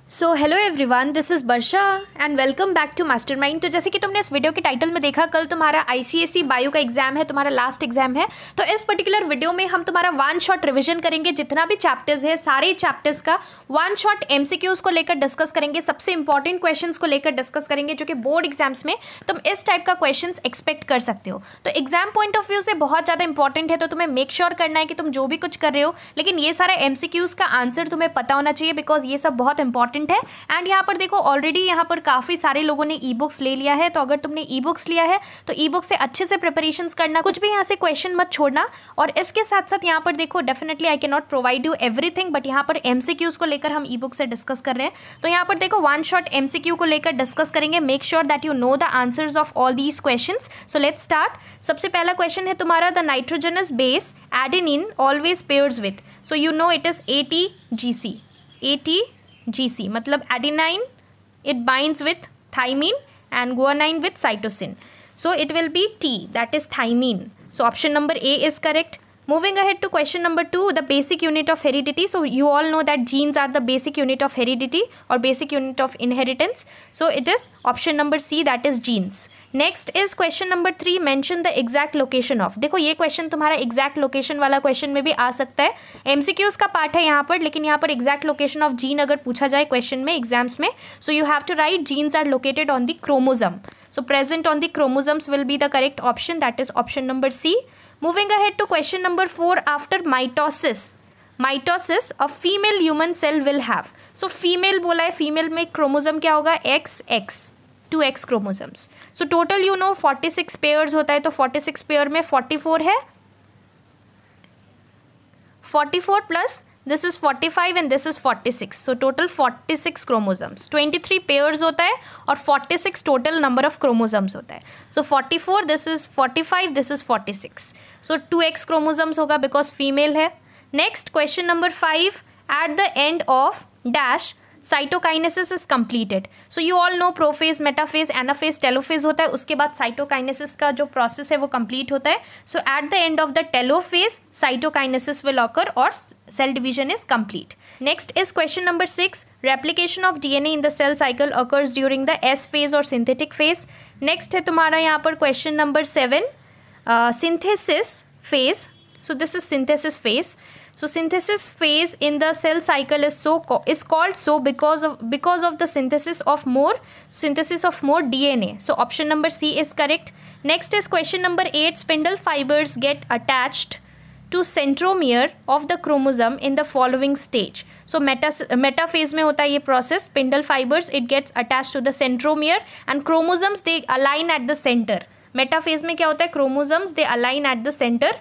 So hello everyone, this is Varsha and welcome back to Mastermind. तो जैसे कि तुमने इस वीडियो के टाइटल में देखा, कल तुम्हारा आईसीएसई बायो का एग्जाम है, तुम्हारा लास्ट एग्जाम है। तो इस पर्टिकुलर वीडियो में हम तुम्हारा वन शॉट रिवीजन करेंगे। जितना भी चैप्टर्स है सारे चैप्टर्स का वन शॉट एमसीक्यूज को लेकर डिस्कस करेंगे, सबसे इंपॉर्टेंट क्वेश्चंस को लेकर डिस्कस करेंगे जो कि बोर्ड एग्जाम्स में तुम इस टाइप का क्वेश्चन एक्सपेक्ट कर सकते हो। तो एग्जाम पॉइंट ऑफ व्यू से बहुत ज़्यादा इंपॉर्टेंट है, तो तुम्हें मेक श्योर करना है कि तुम जो भी कुछ कर रहे हो, लेकिन ये सारा एमसीक्यूज का आंसर तुम्हें पता होना चाहिए, बिकॉज ये सब बहुत इंपॉर्टेंट है। एंड यहाँ पर देखो, ऑलरेडी यहाँ पर काफ़ी सारे लोगों ने ई बुक्स ले लिया है, तो अगर तुमने ई बुक्स लिया है तो ई बुक से अच्छे से प्रिपरेशंस करना, कुछ भी यहाँ से क्वेश्चन मत छोड़ना। और इसके साथ साथ यहाँ पर देखो, definitely I can not provide you everything, but यहाँ पर एमसीक्यूज को लेकर हम ई बुक से डिस्कस कर रहे हैं। तो यहाँ पर देखो, वन शॉट एमसीक्यू को लेकर डिस्कस करेंगे। Make sure that you know the answers of all these questions. So let's start. सबसे पहला क्वेश्चन है तुम्हारा, the nitrogenous base adenine always pairs with. So you know it is ATGC। ATGC मतलब adenine, it binds with thymine and guanine with cytosine. So it will be T, that is thymine. So option number A is correct. Moving ahead to question number 2, the basic unit of heredity. So you all know that genes are the basic unit of heredity or basic unit of inheritance. So it is option number C, that is genes. Next is question number 3, mention the exact location of. देखो, ये question तुम्हारा exact location वाला question में भी आ सकता है। MCQs का part है यहाँ पर, लेकिन यहाँ पर exact location of gene अगर पूछा जाए क्वेश्चन में एग्जाम्स में, so you have to write genes are located on the chromosome. So present on the chromosomes will be the correct option, that is option number C. Moving ahead to question number 4, after mitosis, a female human cell will have. So female बोला है, female में chromosome क्या होगा? XX, 2X chromosomes. So total you know 46 pairs होता है, तो 46 pair में 44 है, 44 plus this is 45 and this is 46, so total 46 chromosomes. 23 pairs होता है और 46 टोटल नंबर ऑफ क्रोमोसोम्स होता है। सो 44, this is 45, this is 46, so 2X chromosomes होगा बिकॉज फीमेल है। Next question number 5, eight the end of dash cytokinesis is completed. So you all no prophase, metaphase, anaphase, telophase होता है, उसके बाद cytokinesis का जो प्रोसेस है वो कंप्लीट होता है। So at the end of the telophase cytokinesis will occur और cell division is complete. Next is question number 6, replication of DNA in the cell cycle occurs during the S phase और synthetic phase. Next है तुम्हारा यहाँ पर question number 7, synthesis phase. So this is synthesis phase. So synthesis phase in the cell cycle is called so because of the synthesis of more DNA. So option number C is correct. Next is question number 8, spindle fibers get attached to centromere of the chromosome in the following stage. So metaphase में होता है ये process. Spindle fibers, it gets attached to the centromere and chromosomes they align at the center. Metaphase में क्या होता है? Chromosomes they align at the center.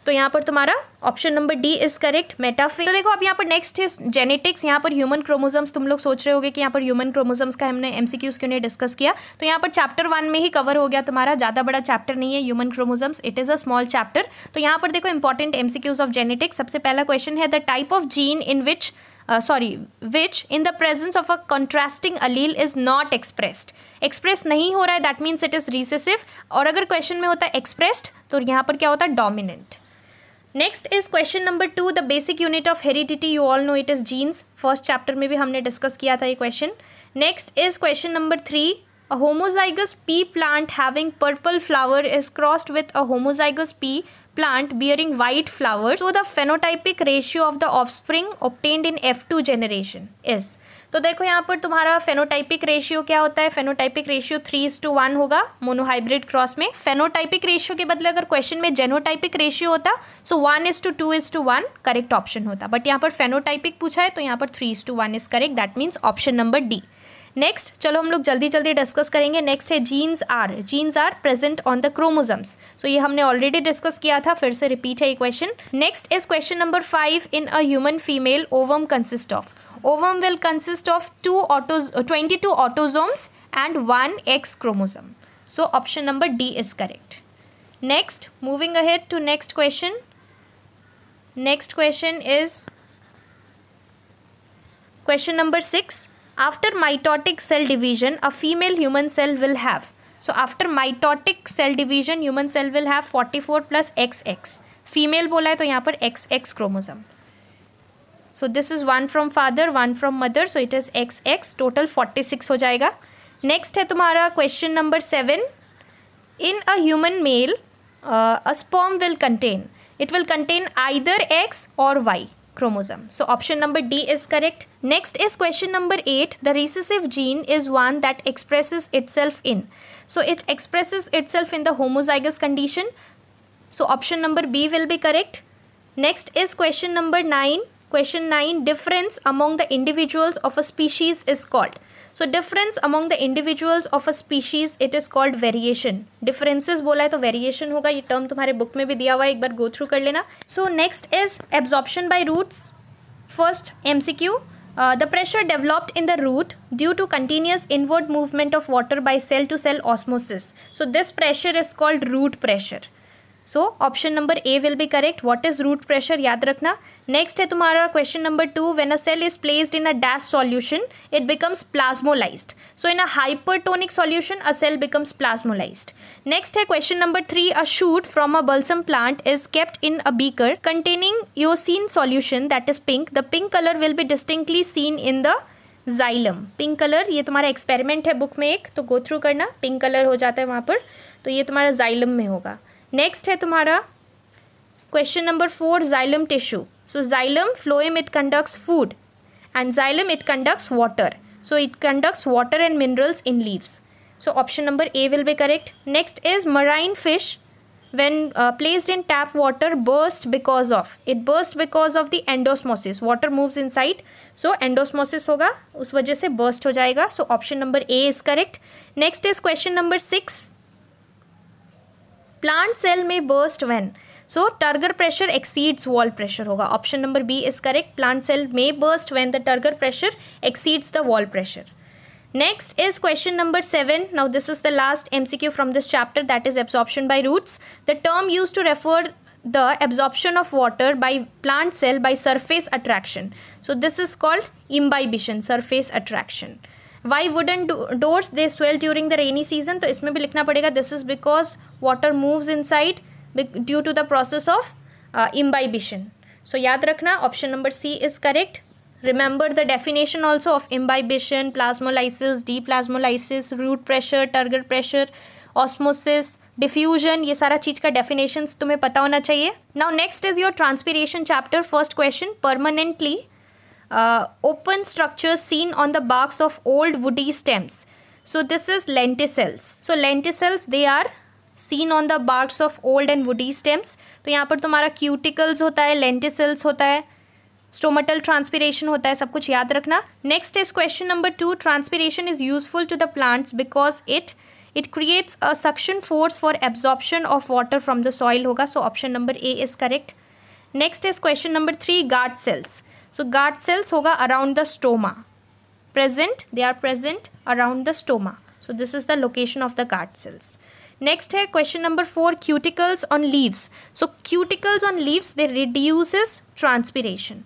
तो यहाँ पर तुम्हारा option number D is correct, metaphase. तो देखो, अब यहाँ पर नेक्स्ट है जेनेटिक्स। यहाँ पर ह्यूमन क्रोमोसोम्स, तुम लोग सोच रहे होगे कि यहाँ पर ह्यूमन क्रोमोसोम्स का हमने एमसीक्यूज क्यों नहीं डिस्कस किया। तो यहाँ पर चैप्टर 1 में ही कवर हो गया तुम्हारा, ज़्यादा बड़ा चैप्टर नहीं है human chromosomes, it is a small chapter. तो यहाँ पर देखो, इंपॉर्टेंट एमसीक्यूज ऑफ जेनेटिक्स। सबसे पहला क्वेश्चन है, the type of gene in which in the presence of a contrasting allele is not expressed. Express नहीं हो रहा है, that means it is recessive. और अगर क्वेश्चन में होता है एक्सप्रेस्ड, तो यहाँ पर क्या होता है? Dominant. Next is question number 2, the basic unit of heredity, you all know it is genes. First chapter में भी हमने डिस्कस किया था ये question. Next is question number 3, a homozygous pea plant having purple flower is crossed with a homozygous pea plant bearing white flowers. So the phenotypic ratio of the offspring obtained in F2 generation is. तो देखो, यहाँ पर तुम्हारा phenotypic ratio क्या होता है? Phenotypic ratio 3:1 होगा monohybrid cross में। फेनोटाइपिक रेशियो के बदले अगर क्वेश्चन में जेनोटाइपिक रेशियो होता, सो 1:2:1 करेक्ट ऑप्शन होता, बट यहाँ पर फेनोटाइपिक पूछा है तो यहाँ पर 3:1 is correct, that means option number D. Next चलो हम लोग जल्दी जल्दी डिस्कस करेंगे। नेक्स्ट है genes are present on the chromosomes. So ये हमने ऑलरेडी डिस्कस किया था, फिर से रिपीट है ये question. Next is question number 5, in a human female ovum consist of. Ovum will consist of 22 autosomes and 1 X chromosome. So option number D is correct. Next, moving ahead to next question. Next question is question number 6. After mitotic cell division, a female human cell will have. So after mitotic cell division, human cell will have 44 plus XX. Female बोला है तो यहाँ पर XX chromosome. So this is 1 from father 1 from mother, so it is XX, total 46 हो जाएगा. Next है तुम्हारा question number 7. In a human male a sperm will contain either X or Y chromosome. So option number D is correct. Next is question number 8. The recessive gene is one that expresses itself in. So it expresses itself in the homozygous condition. So option number B will be correct. Next is question number 9. Question 9. Difference among the individuals of a species is called. So difference among the individuals of a species, it is called variation. Differences बोला है तो variation होगा. ये term तुम्हारे book में भी दिया हुआ है, एक बार go through कर लेना. So next is absorption by roots. First MCQ. The pressure developed in the root due to continuous inward movement of water by cell to cell osmosis. So this pressure is called root pressure. So option number A will be correct. What is root pressure? याद रखना. Next है तुम्हारा question number 2. When a cell is placed in a dash solution, it becomes plasmolysed. So in a hypertonic solution, a cell becomes plasmolysed. Next है question number 3. A shoot from a balsam plant is kept in a beaker containing eosine solution that is pink. The pink color will be distinctly seen in the xylem. Pink color ये तुम्हारा experiment है book में एक, तो go through करना. Pink color हो जाता है वहाँ पर, तो ये तुम्हारा xylem में होगा. नेक्स्ट है तुम्हारा question number 4. Xylem tissue. So xylem phloem it conducts food and xylem it conducts water. So it conducts water and minerals in leaves. So option number A will be correct. Next is marine fish when placed in tap water burst because of the endosmosis. Water moves inside, so endosmosis होगा, उस वजह से burst हो जाएगा. So option number A is correct. Next is question number 6. Plant cell may burst when. So turgor pressure exceeds wall pressure होगा. Option number B is correct. Plant cell may burst when the turgor pressure exceeds the wall pressure. Next is question number 7. Now this is the last MCQ from this chapter, that is absorption by roots. The term used to refer the absorption of water by plant cell by surface attraction. So this is called imbibition, surface attraction. Why wooden doors they swell during the rainy season? तो इसमें भी लिखना पड़ेगा this is because water moves inside due to the process of imbibition. So याद रखना option number C is correct. Remember the definition also of imbibition, plasmolysis, deplasmolysis, root pressure, turgor pressure, osmosis, diffusion, ये सारा चीज़ का definitions तुम्हें पता होना चाहिए. Now next is your transpiration chapter. First question, permanently open structures seen on the barks of old woody stems. So this is lenticels. So lenticels they are seen on the barks of old and woody stems. तो यहाँ पर तुम्हारा cuticles होता है, lenticels होता है, stomatal transpiration होता है, सब कुछ याद रखना. Next is question number 2. Transpiration is useful to the plants because it creates a suction force for absorption of water from the soil होगा. So option number A is correct. Next is question number 3. Guard cells. So guard cells होगा around the stoma. They are present around the stoma. So this is the location of the guard cells. Next है question number 4. Cuticles on leaves. So cuticles on leaves they reduce transpiration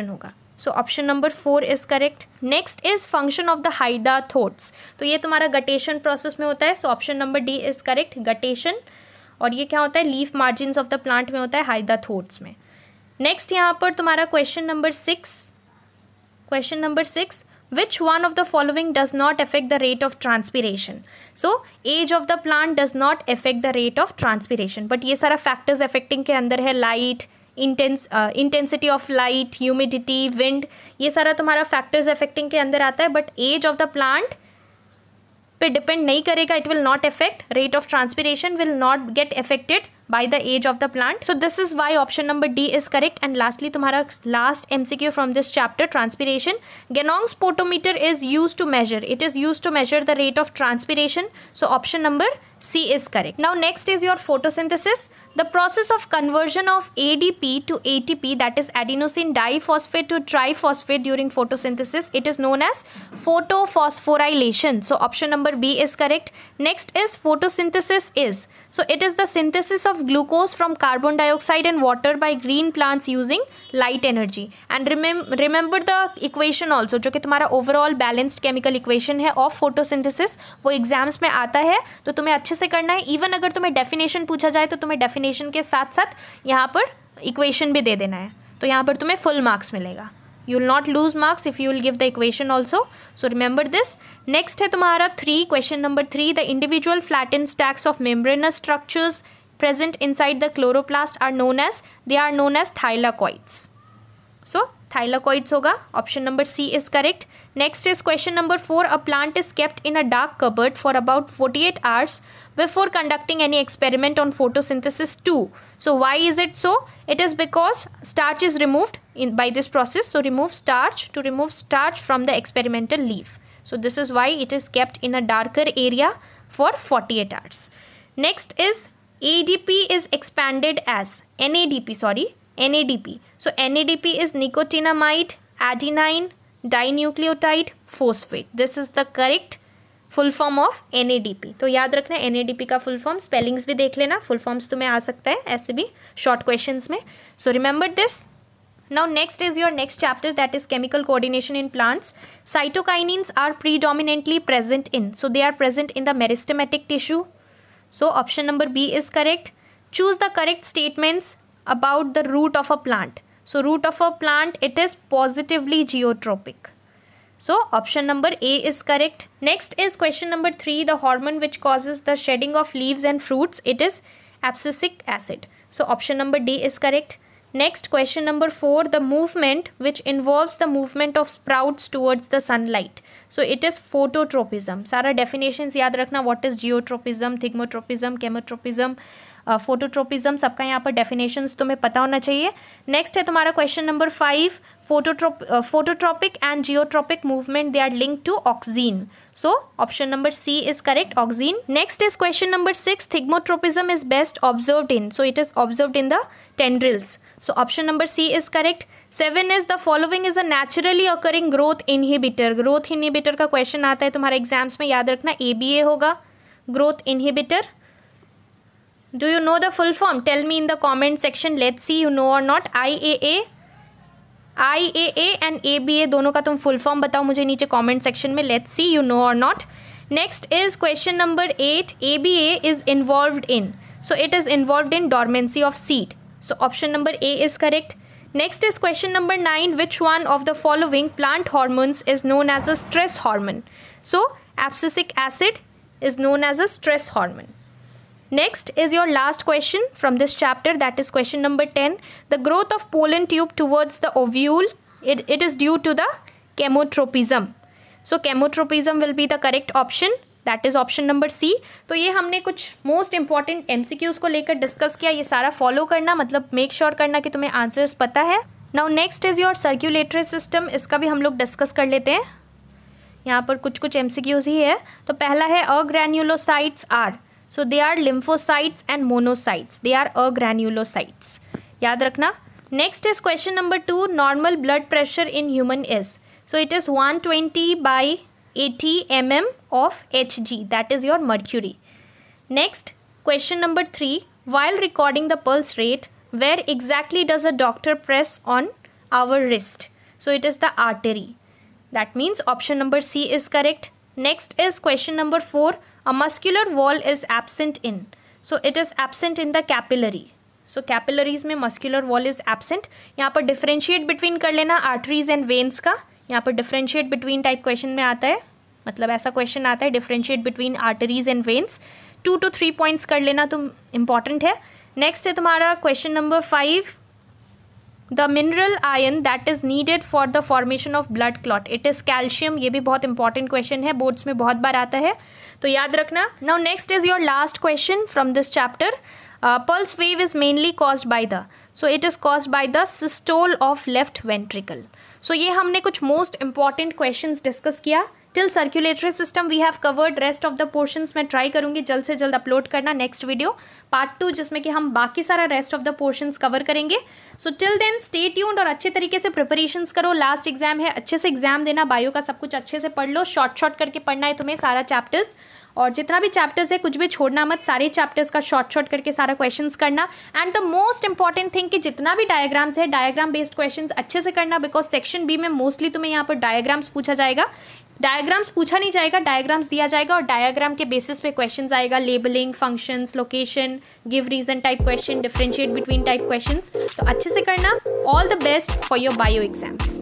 होगा. So option number 4 is correct. Next is function of the hydathodes. तो ये तुम्हारा guttation process में होता है. So option number D is correct. Guttation. और ये क्या होता है, leaf margins of the plant में होता है, हाइडाथोड्स में. नेक्स्ट यहाँ पर तुम्हारा question number 6. Which one of the following does not affect the rate of transpiration? So age of the plant does not affect the rate of transpiration, but ये सारा factors affecting के अंदर है, light, intensity of light, humidity, wind, ये सारा तुम्हारा factors affecting के अंदर आता है. But age of the plant पे डिपेंड नहीं करेगा. It will not affect, rate of transpiration will not get affected by the age of the plant. So this is why option number D is correct. And lastly तुम्हारा last MCQ from this chapter, transpiration. Genong's potometer is used to measure. It is used to measure the rate of transpiration. So option number C is correct. Now next is your photosynthesis. The process of conversion of ADP to ATP, that is adenosine diphosphate to triphosphate during photosynthesis, it is known as photophosphorylation. So option number B is correct. Next is photosynthesis is. So it is the synthesis of glucose from carbon dioxide and water by green plants using light energy. And remember the equation also, जो कि तुम्हारा overall balanced chemical equation है of photosynthesis, वो exams में आता है, तो तुम्हें अच्छे से करना है. इवन अगर तुम्हें definition पूछा जाए तो तुम्हें definition के साथ साथ यहाँ पर equation भी दे देना है. तो तो यहाँ पर तुम्हें फुल मार्क्स मिलेगा. You will not lose marks if you will give the equation also. So remember this. Next है तुम्हारा 3, question number 3. The individual flattened stacks of membranous structures present inside the chloroplast are known as thylakoids. So thylakoids होगा. Option number C is correct. Next is question number 4. A plant is kept in a dark cupboard for about 48 hours before conducting any experiment on photosynthesis 2. So why is it so? It is because starch is removed by this process. So remove starch from the experimental leaf. So this is why it is kept in a darker area for 48 hours. Next is ADP is expanded as NADP. So NADP is nicotinamide adenine dinucleotide phosphate. This is the correct full form of NADP. तो याद रखना NADP का full form, spellings भी देख लेना, full forms तुम्हें आ सकता है ऐसे भी शॉर्ट क्वेश्चंस में. So remember this. Now next is your next chapter, that is chemical coordination in plants. Cytokinins are predominantly present in, so they are present in the meristematic tissue. So option number B is correct. Choose the correct statements about the root of a plant. So root of a plant, it is positively geotropic. So option number A is correct. Next is question number 3. The hormone which causes the shedding of leaves and fruits, it is abscisic acid. So option number D is correct. Next question number 4. The movement which involves the movement of sprouts towards the sunlight. So it is phototropism. सारा definitions याद रखना. What is geotropism, thigmotropism, chemotropism, phototropism, सबका यहाँ पर definitions तुम्हें पता होना चाहिए. नेक्स्ट है तुम्हारा question number 5. Phototropic and geotropic movement, they are linked to auxin. So option number C is correct, auxin. Next is question number 6. Thigmotropism is best observed in, so it is observed in the tendrils. So option number C is correct. 7 is the following is a naturally occurring growth inhibitor. Growth inhibitor का क्वेश्चन आता है तुम्हारे exams में, याद रखना ABA होगा, growth inhibitor. Do you know the full form? Tell me in the comment section. Let's see you know or not. IAA and ABA दोनों का तुम full form बताओ मुझे नीचे comment section में. Let's see you know or not. Next is question number 8. ABA is involved in. So it is involved in dormancy of seed. So option number A is correct. Next is question number 9. Which one of the following plant hormones is known as a stress hormone? So abscisic acid is known as a stress hormone. Next is your last question from this chapter, that is question number 10. The growth of pollen tube towards the ovule, it is due to the chemotropism. So chemotropism will be the correct option, that is option number C. तो ये हमने कुछ most important MCQs को लेकर discuss किया. ये सारा follow करना, मतलब मेक श्योर करना कि तुम्हें आंसर्स पता है. Now next is your circulatory system. इसका भी हम लोग डिस्कस कर लेते हैं. यहाँ पर कुछ MCQs ही है. तो पहला है अग्रैन्युलोसाइट्स are. So they are lymphocytes and monocytes. They are agranulocytes. याद रखना. Next is question number 2. Normal blood pressure in human is. So it is 120/80 mm of Hg. That is your mercury. Next, question number 3. While recording the pulse rate, where exactly does a doctor press on our wrist? So it is the artery. That means option number C is correct. Next is question number 4. A muscular wall is absent in. So it is absent in the capillary. So capillaries में muscular wall is absent. यहाँ पर differentiate between कर लेना arteries and veins का. यहाँ पर differentiate between type question में आता है, मतलब ऐसा question आता है differentiate between arteries and veins. 2 to 3 points कर लेना तुम, important है. Next है तुम्हारा question number 5. The mineral iron that is needed for the formation of blood clot, it is calcium. ये भी बहुत इंपॉर्टेंट क्वेश्चन है, बोर्ड्स में बहुत बार आता है, तो याद रखना. Now next is your last question from this chapter. Pulse wave is mainly caused by the, so it is caused by the systole of left ventricle. So ये हमने कुछ most important questions discuss किया. Till circulatory system we have covered. Rest of the portions मैं try करूँगी जल्द से जल्द upload करना नेक्स्ट वीडियो पार्ट 2, जिसमें कि हम बाकी सारा rest of the portions cover करेंगे. So till then stay tuned और अच्छे तरीके से प्रिपरेशंस करो. लास्ट एग्जाम है, अच्छे से एग्जाम देना. बायो का सब कुछ अच्छे से पढ़ लो, शॉर्ट करके पढ़ना है तुम्हें सारा चैप्टर्स, और जितना भी चैप्टर्स है कुछ भी छोड़ना मत, सारे चैप्टर्स का शॉर्ट करके सारा क्वेश्चंस करना. And the most important thing कि जितना भी डायग्राम्स है, डायग्राम बेस्ड क्वेश्चंस अच्छे से करना, बिकॉज सेक्शन बी में मोस्टली तुम्हें यहाँ पर डायग्राम्स पूछा जाएगा. डायग्राम्स पूछा नहीं जाएगा, डायग्राम्स दिया जाएगा और डायग्राम के बेसिस पे क्वेश्चंस आएगा, labelling, functions, location, give reason type question, differentiate between type questions. तो अच्छे से करना। All the best for your bio exams.